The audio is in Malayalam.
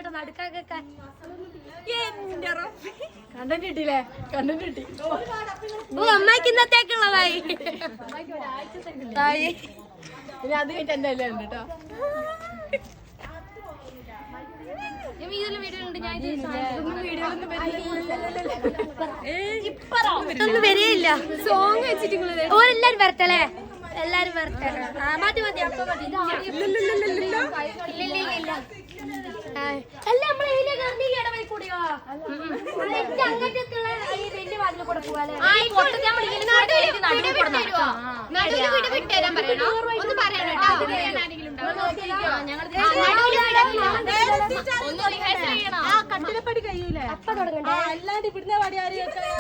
കേട്ടോ നടുക്കൊക്കെ കണ്ടന്റ് കിട്ടിയില്ലേ? കണ്ടന്റ് കിട്ടി. അമ്മക്ക് ഇന്നത്തേക്കുള്ളതായി. ഇനി അത് കഴിഞ്ഞിട്ട് എന്റെ എല്ലാം ഉണ്ട് കേട്ടോ. ഒന്നും വരികയില്ല. സോങ് വെച്ചിട്ട് ഓരെല്ലാരും വരട്ടല്ലേ? എല്ലാരും വരട്ടെ. മതി മതി അപ്പൊ മതി. അല്ല നമ്മളെ ഇടവഴി കൂടിയോ അങ്ങനത്തെ വലിയ വാതിൽ കൂടെ പോവാല്ലേ? കട്ടിലപ്പടി കഴിയൂലേ? അപ്പൊ തുടങ്ങണ്ടേ? അല്ലാണ്ട് ഇവിടുന്ന് പടിയാരി നമ്മള്